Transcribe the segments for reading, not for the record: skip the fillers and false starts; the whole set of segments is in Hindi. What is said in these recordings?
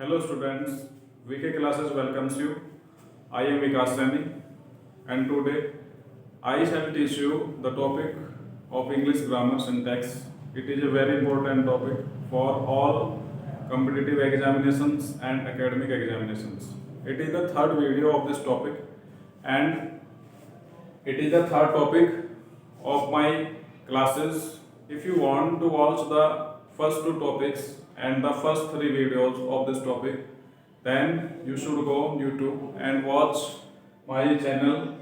Hello students, VK classes welcomes you. I am Vikas Saini and today I shall teach you the topic of English grammar syntax. It is a very important topic for all competitive examinations and academic examinations. It is the third video of this topic and it is the third topic of my classes. If you want to watch the first two topics and the first three videos of this topic, then you should go on YouTube and watch my channel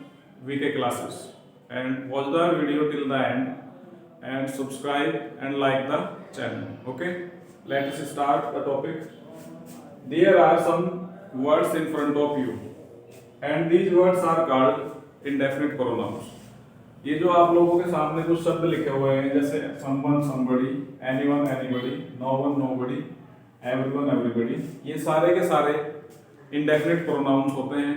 VK classes and watch the video till the end and subscribe and like the channel. Okay, let us start the topic. There are some words in front of you and these words are called indefinite pronouns. ये जो आप लोगों के सामने कुछ शब्द लिखे हुए हैं जैसे someone somebody, anyone anybody, no one nobody, everyone everybody, ये सारे के सारे indefinite pronouns होते हैं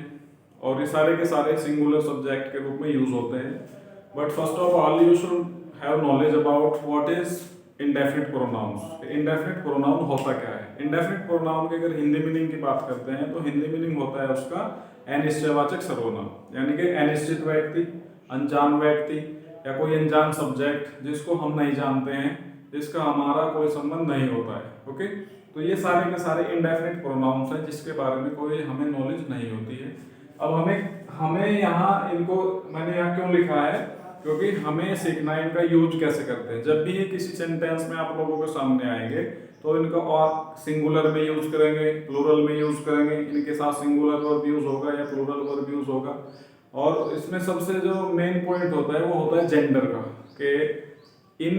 और ये सारे के सारे singular subject के रूप में यूज होते हैं. But first of all you should have knowledge about what is indefinite pronouns. Indefinite pronoun होता क्या है? Indefinite pronoun की अगर हिंदी मीनिंग की बात करते हैं तो हिंदी मीनिंग होता है उसका अनिश्चयवाचक सर्वनाम, यानी कि अनिश्चित व्यक्ति, अनजान व्यक्ति या कोई अनजान सब्जेक्ट जिसको हम नहीं जानते हैं, जिसका हमारा कोई संबंध नहीं होता है. ओके, तो ये सारे के सारे इंडेफिनिट प्रोनाउंस हैं जिसके बारे में कोई हमें नॉलेज नहीं होती है. अब हमें यहाँ इनको मैंने यहाँ क्यों लिखा है, क्योंकि हमें सीखना है इनका यूज कैसे करते हैं. जब भी ये किसी सेंटेंस में आप लोगों के सामने आएंगे तो इनका और सिंगुलर में यूज करेंगे, प्लूरल में यूज करेंगे, इनके साथ सिंगुलर वर्ब यूज होगा या प्लूरल वर्ब यूज होगा. और इसमें सबसे जो मेन पॉइंट होता है वो होता है जेंडर का, कि इन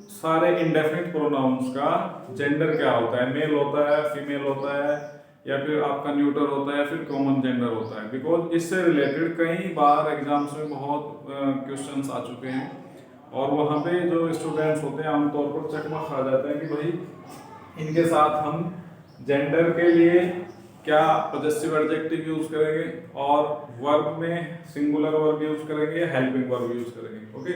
सारे इंडेफिनिट प्रोनाउंस का जेंडर क्या होता है, मेल होता है, फीमेल होता है, या फिर आपका न्यूटर होता है, फिर कॉमन जेंडर होता है. बिकॉज इससे रिलेटेड कई बार एग्जाम्स में बहुत क्वेश्चंस आ चुके हैं और वहाँ पे जो स्टूडेंट्स होते हैं आमतौर पर चकमा खा जाते हैं कि भाई इनके साथ हम जेंडर के लिए क्या पॉजेसिव एडजेक्टिव यूज करेंगे और वर्ब में सिंगुलर वर्ब यूज करेंगे या हेल्पिंग वर्ब यूज करेंगे. Okay,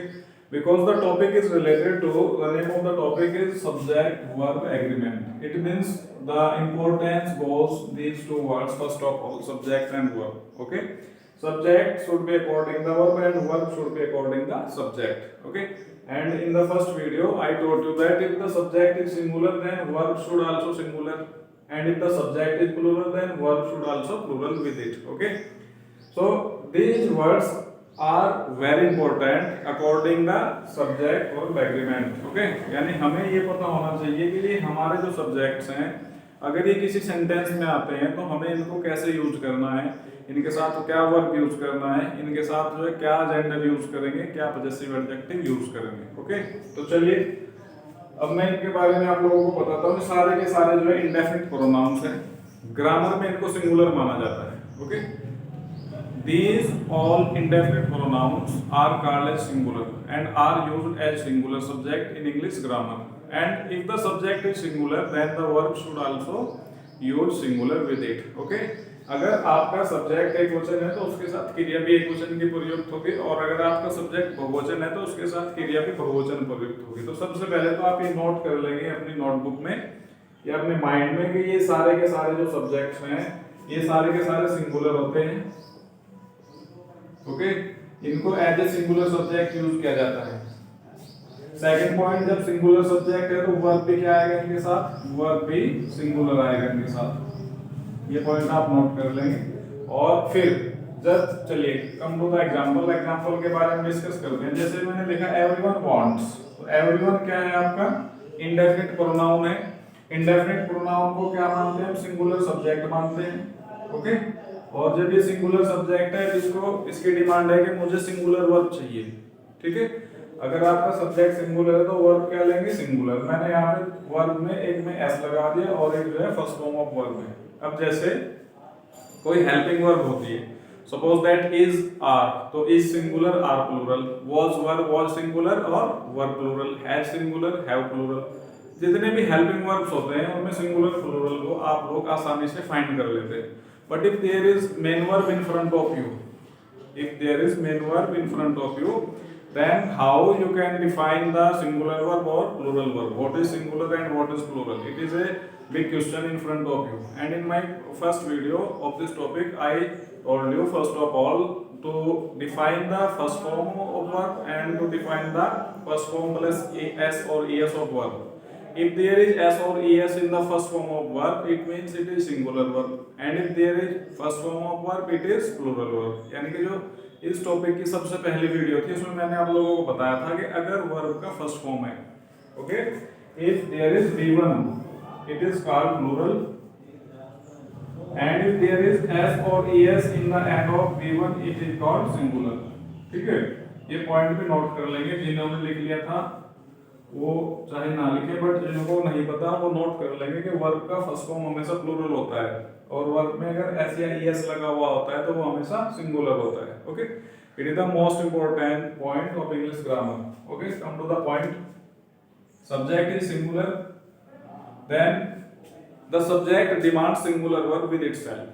because the topic is related to the name of the topic is subject verb agreement. It means the importance goes these two words. First of all subject and verb. Okay, subject should be according the verb and verb should be according the subject. Okay, and in the first video I told you that if the subject is singular then verb should also singular, and if the subject is plural then verb should also plural with it. Okay, so these words are very important according the subject verb agreement. Okay, यानी हमें ये पता होना चाहिए कि ये हमारे जो सब्जेक्ट्स हैं अगर ये किसी सेंटेंस में आते हैं तो हमें इनको कैसे यूज करना है, इनके साथ क्या वर्ब यूज करना है, इनके साथ जो है क्या जेंडर यूज करेंगे, क्या पॉजेसिव एडजेक्टिव यूज करेंगे. ओके, तो चलिए अब मैं इनके बारे में आप लोगों को बताता हूँ. सारे के सारे जो है इंडेफिनिट प्रोनाउंस हैं, ग्रामर में इनको सिंगुलर माना जाता है. Okay, these all indefinite pronouns are called as singular and are used as singular subject in English grammar. And if the subject is singular then the verb should also use singular with it. Okay, अगर आपका सब्जेक्ट एक वचन है तो उसके साथ क्रिया भी एक वचन की प्रयुक्त होगी, और अगर आपका सब्जेक्ट बहुवचन है तो उसके साथ क्रिया भी बहुवचन प्रयुक्त होगी. तो सबसे पहले तो आप ये नोट कर लेंगे अपनी नोटबुक में या अपने माइंड में कि ये सारे के सारे जो सब्जेक्ट्स हैं ये सारे के सारे सिंगुलर होते हैं. ओके, इनको as a singular subject use किया जाता है. सेकंड पॉइंट, जब सिंगुलर सब्जेक्ट है तो वर्ब भी क्या आएगा इनके साथ, वर्ब भी सिंगुलर आएगा इनके साथ. ये पॉइंट आप नोट कर लेंगे. और फिर जब चलिए कम टू द एग्जांपल के बारे में डिस्कस करते हैं. जैसे मैंने लिखा एवरीवन वांट्स, तो एवरीवन क्या है आपका इंडेफिनिट प्रोनाउन है. इंडेफिनिट प्रोनाउन को क्या मानते हैं, सिंगुलर सब्जेक्ट मानते हैं. ओके, और जब ये सिंगुलर सब्जेक्ट है इसको इसकी डिमांड है कि मुझे सिंगुलर वर्ब चाहिए. ठीक है, अगर आपका सब्जेक्ट सिंगुलर है तो वर्ब क्या लेंगे, सिंगुलर. मैंने यहाँ पे वर्ब में एक में एस लगा दिया और एक जो है फर्स्ट फॉर्म ऑफ वर्ब है. अब जैसे कोई हेल्पिंग वर्ब होती है, सपोज दैट इज आर, तो is singular are plural, was verb was singular और verb plural, has singular have plural. जितने भी हेल्पिंग वर्ब्स होते हैं उनमें सिंगुलर प्लूरल को आप लोग आसानी से फाइंड कर लेते हैं. But if there is main verb in front of you, then how you can define the singular verb or plural verb? What is singular and what is plural? It is a big question in front of you. And in my first video of this topic, I told you first of all to define the first form of verb and to define the first form plus s or es of verb. If there is s or es in the first form of verb, it means it is singular verb, and if there is first form of verb, it is plural verb. यानी कि जो इस टॉपिक की सबसे पहली वीडियो थी उसमें मैंने आप लोगों को बताया था कि अगर वर्ब का फर्स्ट फॉर्म है, okay, if there is V1 it is called plural, and if there is s or es in the end of V1 it is called singular. ठीक है, ये पॉइंट भी नोट कर लेंगे, जिन्होंने लिख लिया था वो चाहे ना लिखे, बट जिनको नहीं पता वो नोट कर लेंगे कि वर्ब का फर्स्ट फॉर्म हमेशा प्लूरल होता है और वर्ब में अगर s या es लगा हुआ होता है तो वो हमेशा सिंगुलर होता है. Okay, it is the most important point of English grammar. Okay, come to the point. Subject is singular, then the subject demands singular verb with itself.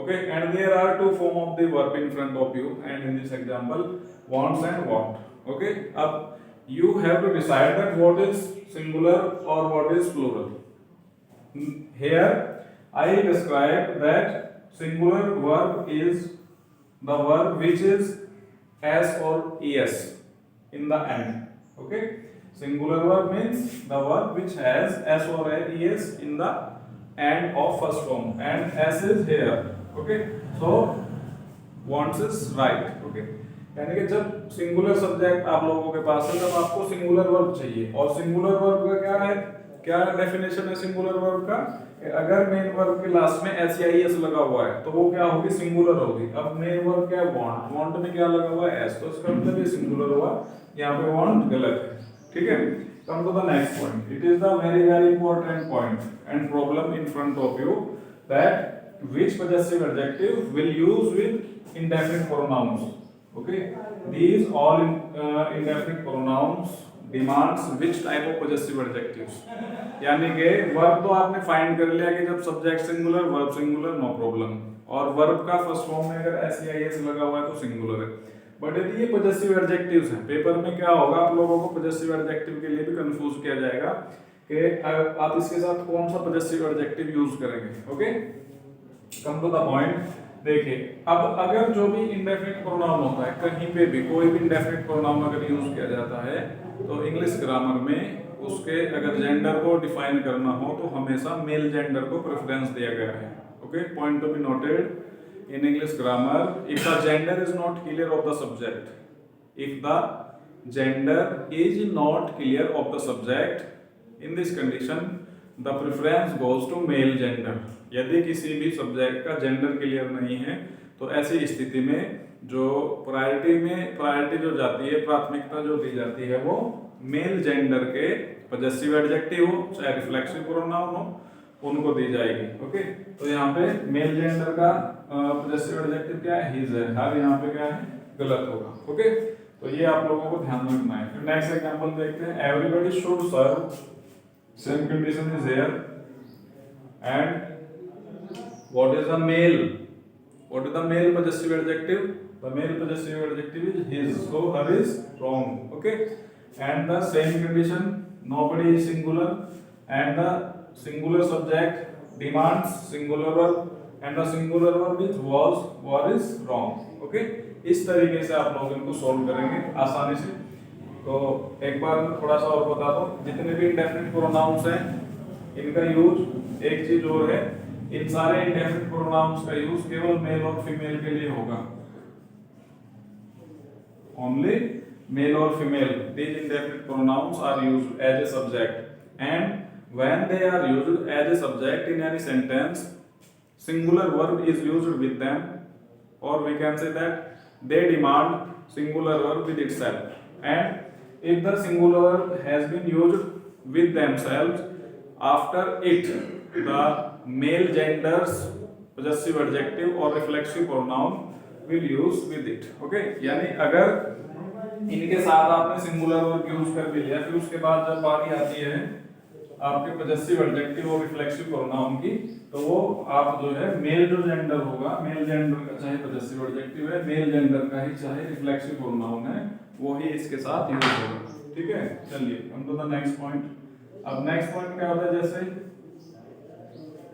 Okay, and there are two form of the verb in front of you, and in this example wants and want. Okay, अब you have to decide that what is singular or what is plural. Here I describe that singular verb is the verb which is s or es in the end. Okay, singular verb means the verb which has s or es in the end of first form, and s is here. Okay, so wants is right. Okay, यानी कि जब सिंगुलर सब्जेक्ट आप लोगों के पास है तब आपको सिंगुलर वर्ब चाहिए, और सिंगुलर वर्ब का क्या है, क्या डेफिनेशन है सिंगुलर वर्ब का, अगर मेन वर्ब के लास्ट में s या es लगा हुआ है तो वो क्या होगी, सिंगुलर होगी. अब मेन वर्ब क्या है, वांट, वांट में क्या लगा हुआ है s, तो इसका मतलब ये सिंगुलर हुआ, यहाँ पे वांट गलत है. ठीक है, come to the next point. It is the very important point and problem in front of you, that which possessive adjective will use with indefinite pronouns. Okay, these all indefinite pronouns demands which type of possessive adjectives. यानी कि वर्ब तो आपने फाइंड कर लिया कि जब subject singular verb singular no problem, और वर्ब का फर्स्ट फॉर्म में अगर s या es लगा हुआ है तो सिंगुलर है. बट यदि ये पॉजेसिव एडजेक्टिव्स हैं, पेपर में क्या होगा, आप लोगों को पॉजेसिव एडजेक्टिव के लिए भी कंफ्यूज किया जाएगा कि आप इसके साथ कौन सा पॉजेसिव एडजेक्टिव यूज करेंगे. Okay, come to the point. देखिए, अब अगर जो भी इंडेफिनिट प्रोनाउन होता है, कहीं पे भी कोई भी इंडेफिनिट प्रोनाउन अगर यूज किया जाता है तो इंग्लिश ग्रामर में उसके अगर जेंडर को डिफाइन करना हो तो हमेशा मेल जेंडर को प्रेफरेंस दिया गया है. Okay, point to be noted. In English grammar, if the gender is not clear of the subject, if the gender is not clear of the subject, in this condition, the preference goes to male gender. यदि किसी भी सब्जेक्ट का जेंडर क्लियर नहीं है तो ऐसी स्थिति में जो प्रायोरिटी जो जाती है, प्राथमिकता जो दी जाती है वो मेल जेंडर के पॉजेसिव एडजेक्टिव हो चाहे रिफ्लेक्सिव प्रोनाउन हो उनको दी जाएगी. ओके, तो यहाँ पे मेल जेंडर का पॉजेसिव एडजेक्टिव क्या है, हिज है, हर यहाँ पे क्या है, गलत होगा. ओके, तो ये आप लोगों को ध्यान रखना है. फिर नेक्स्ट एग्जांपल देखते हैं. Everybody should serve, same condition is here, and what is the male possessive adjective, the male possessive adjective is his, so her is wrong. Okay, and the same condition, nobody is singular, and the singular subject demands singular verb, and the singular verb is was is wrong. Okay, इस तरीके से आप लोग इनको सॉल्व करेंगे आसानी से. तो एक बार मैं थोड़ा सा और बता दूं, जितने भी इंडेफिनिट प्रोनाउंस हैं इनका यूज, एक चीज और है, इन सारे इंडेफिनिट प्रोनाउंस का यूज केवल मेल और फीमेल के लिए होगा. ओनली मेल और female, these indefinite pronouns are used as a subject, and when they are used as a subject in any sentence, singular verb is used with them, or we can say that they demand singular verb with itself. And if the singular verb has been used with themselves, after it the male gender's possessive adjective or reflexive pronoun will use with it. Okay, यानी अगर इनके साथ आपने सिंगुलर वर्ब यूज कर भी लिया, फिर उसके बाद जब बारी आती है आपके पॉजेसिव एडजेक्टिव और रिफ्लेक्सिव प्रोनाउन की, तो वो आप जो है मेल जो जेंडर होगा, मेल जेंडर का चाहे पॉजेसिव एडजेक्टिव है, मेल जेंडर का ही चाहे रिफ्लेक्सिव प्रोनाउन है, वो ही इसके साथ यूज होगा. ठीक है, चलिए come to the next point. अब नेक्स्ट पॉइंट क्या होता है, जैसे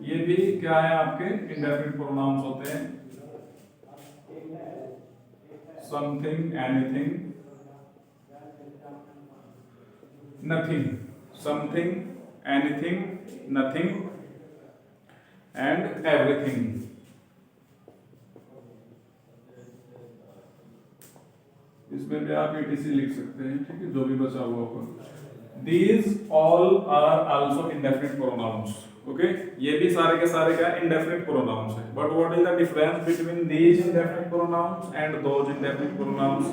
ये भी क्या है आपके इंडेफिनिट प्रोनाउंस होते हैं। Something, anything, nothing, something, anything, nothing and everything. इसमें भी आप ETC लिख सकते हैं, ठीक है, जो भी बचा हुआ होगा। These all are also indefinite pronouns. Okay, ये भी सारे के सारे क्या indefinite pronouns है। But what is the difference between these indefinite pronouns and those indefinite pronouns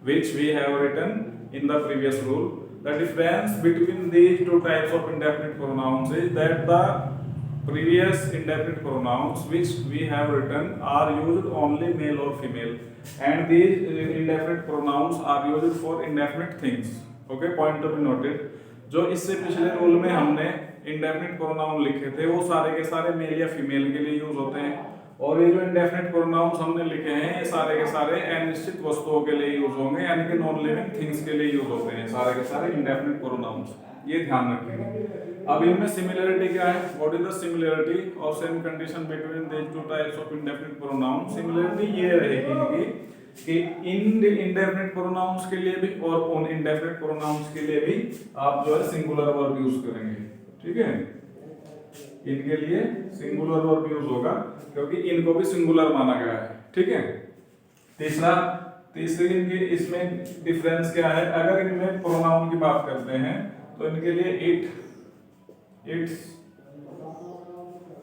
which we have written in the previous rule? The difference between these two types of indefinite pronouns is that the previous indefinite pronouns which we have written are used only male or female, and these indefinite pronouns are used for indefinite things. Okay, point to be noted. जो इससे पिछले रूल में हमने इंडेफिनिट प्रोनाउन लिखे थे वो सारे के सारे मेल या फीमेल के लिए यूज होते हैं, और ये जो इंडेफिनिट प्रोनाउंस हमने लिखे हैं ये सारे के सारे अनिश्चित वस्तुओं के लिए यूज होंगे, यानी कि नॉन लिविंग थिंग्स के लिए यूज होते हैं सारे के सारे इंडेफिनिट प्रोनाउंस। ये ध्यान रखेंगे। अब इनमें सिमिलरिटी क्या है? व्हाट इज द सिमिलरिटी और same condition between these two types of indefinite pronoun? Similarity ये रहेगी इनकी कि इन इंडेफिनिट प्रोनाउंस के लिए भी और उन इंडेफिनिट प्रोनाउंस के लिए भी आप जो है सिंगुलर वर्ब यूज करेंगे, ठीक है। इनके लिए सिंगुलर वर्ब यूज होगा क्योंकि इनको भी सिंगुलर माना गया है, ठीक है। तीसरी इनकी इसमें डिफरेंस क्या है? अगर इनमें प्रोनाउन की बात करते हैं तो इनके लिए इट, इट्स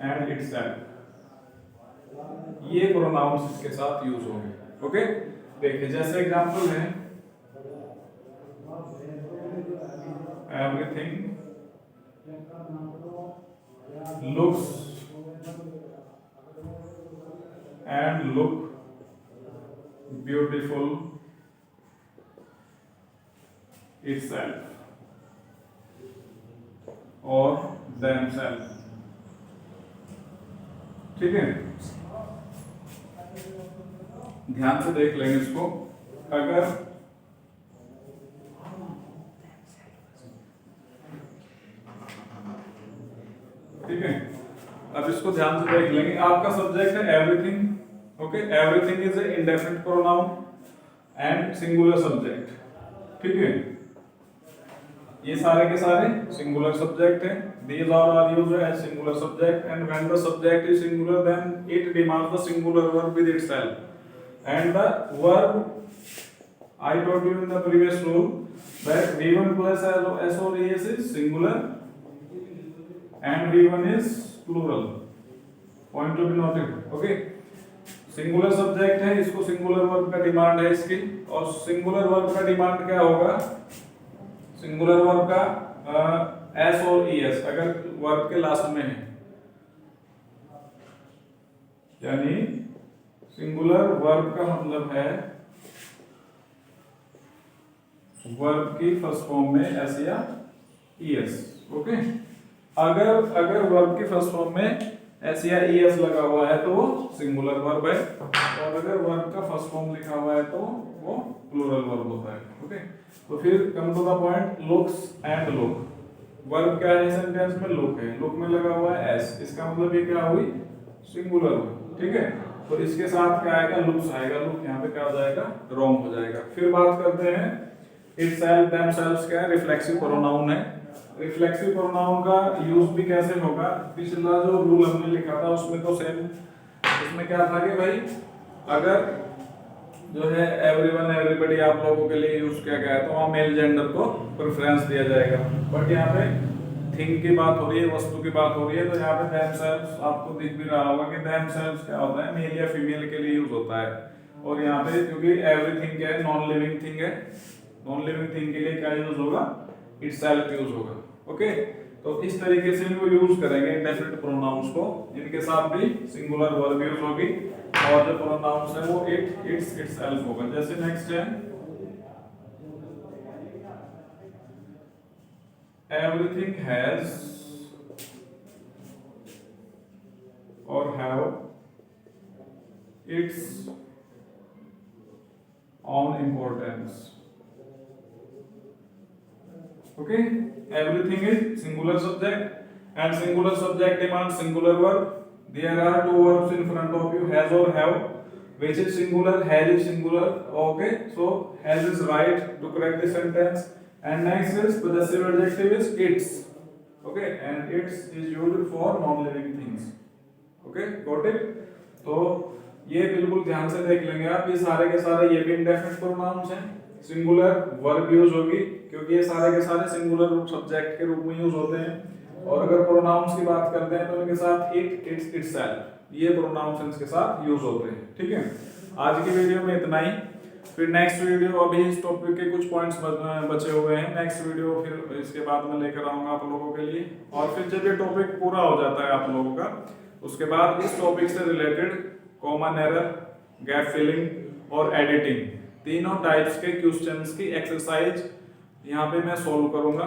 एंड इटसेल्फ, ये प्रोनाउंस इसके साथ यूज होंगे। ओके, देखिए जैसे एग्जांपल है everything looks and look beautiful itself or themselves, ठीक है। ध्यान से देख लेंगे इसको। अगर ठीक है, अब इसको ध्यान से देख लेंगे। आपका सब्जेक्ट है everything, okay. Everything is a indefinite pronoun and singular subject, ठीक है। ये सारे के सारे सिंगुलर सब्जेक्ट हैं। These all are used as singular subject, and when the subject is singular, then it demands the singular verb with itself. And the verb, I told you in the previous rule that V1 plus S or ES is singular and V1 is plural. Point to be noted. Okay. Singular subject है, इसको सिंगुलर वर्ब का डिमांड है इसकी, और सिंगुलर वर्ब का डिमांड क्या होगा? सिंगुलर वर्ब का एस और ES अगर वर्ब के लास्ट में है, यानी सिंगुलर वर्ब का मतलब है वर्ब की फर्स्ट फॉर्म में एस या ES, ओके। अगर वर्ब की फर्स्ट फॉर्म में एस या ES लगा हुआ है तो वो सिंगुलर वर्ब है, और अगर वर्ब का फर्स्ट फॉर्म लिखा हुआ है तो वो प्लूरल वर्ब होता है, ओके। तो फिर come to the point, looks and look. Verb क्या है सेंटेंस में? लुक है, लुक में लगा हुआ है एस, इसका मतलब ये क्या हुई? सिंगुलर हुई, ठीक है। तो इसके साथ क्या आएगा? लुक्स आएगा। लुक यहाँ पे क्या हो जाएगा? रॉन्ग हो जाएगा। फिर बात करते हैं इटसेल्फ, देमसेल्व्स क्या है? रिफ्लेक्सिव प्रोनाउन है। रिफ्लेक्सिव प्रोनाउन का यूज भी कैसे होगा? पिछला जो रूल हमने लिखा था उसमें तो सेम, उसमें क्या था कि भाई अगर जो है एवरीवन, एवरीबॉडी आप लोगों के लिए यूज किया गया है तो वहाँ मेल जेंडर को प्रेफरेंस दिया जाएगा। बट यहाँ पे थिंग की बात हो रही है, वस्तु की बात हो रही है, तो यहाँ पे देमसेल्व्स आपको दिख भी रहा होगा कि देमसेल्व्स क्या होता है? मेल या फीमेल के लिए यूज होता है। और यहाँ पे क्योंकि एवरीथिंग क्या है? नॉन लिविंग थिंग है, नॉन लिविंग थिंग के लिए क्या यूज होगा? इटसेल्फ यूज होगा, ओके। तो इस तरीके से इनको यूज करेंगे इंडेफिनिट प्रोनाउंस को, इनके साथ भी सिंगुलर वर्ब यूज होगी, और जो प्रोनाउंस है वो इट, इट्स, इटसेल्फ होगा। जैसे नेक्स्ट है एवरीथिंग हैज और have it's on importance, okay. Everything is singular subject and singular subject demands singular verb. There are two verbs in front of you, has or have. Which is singular? Has is singular. Okay, so has is right to correct the sentence. And next is possessive adjective is its. Okay, and its is used for non-living things. Okay, got it? तो ये बिल्कुल ध्यान से देख लेंगे आप, ये सारे के सारे ये भी इंडेफिनिट प्रोनाउंस हैं, सिंगुलर वर्ब यूज होगी क्योंकि ये सारे के सारे सिंगुलर रूप सब्जेक्ट के रूप में यूज होते हैं। और अगर प्रोनाउंस की बात करते हैं तो इनके साथ इट, इट्स, इटसेल्फ, ये प्रोनाउंस इनके साथ यूज होते हैं। ठीक है, आज की वीडियो में इतना ही। फिर नेक्स्ट वीडियो, अभी इस टॉपिक के कुछ पॉइंट्स बचे हुए हैं, नेक्स्ट वीडियो फिर इसके बाद में लेकर आऊंगा आप लोगों के लिए। और फिर जब ये टॉपिक पूरा हो जाता है आप लोगों का, उसके बाद इस टॉपिक से related common error, gap filling और एडिटिंग, तीनों टाइप्स के क्वेश्चंस की एक्सरसाइज यहाँ पे मैं सॉल्व करूंगा,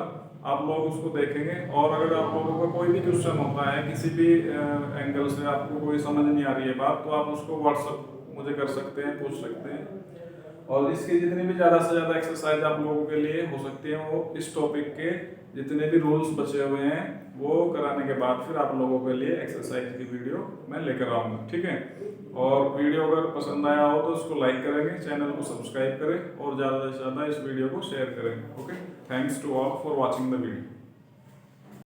आप लोग उसको देखेंगे। और अगर आप लोगों का कोई भी क्वेश्चन होता है, किसी भी एंगल से आपको कोई समझ नहीं आ रही है बात, तो आप उसको व्हाट्सएप मुझे कर सकते हैं, पूछ सकते हैं। और इसकी जितनी भी ज़्यादा से ज़्यादा एक्सरसाइज आप लोगों के लिए हो सकती है, वो इस टॉपिक के जितने भी रूल्स बचे हुए हैं वो कराने के बाद फिर आप लोगों के लिए एक्सरसाइज की वीडियो मैं लेकर आऊँगा। ठीक है, और वीडियो अगर पसंद आया हो तो इसको लाइक करेंगे, चैनल को सब्सक्राइब करें और ज़्यादा से ज़्यादा इस वीडियो को शेयर करें। Okay, thanks to all for watching the video.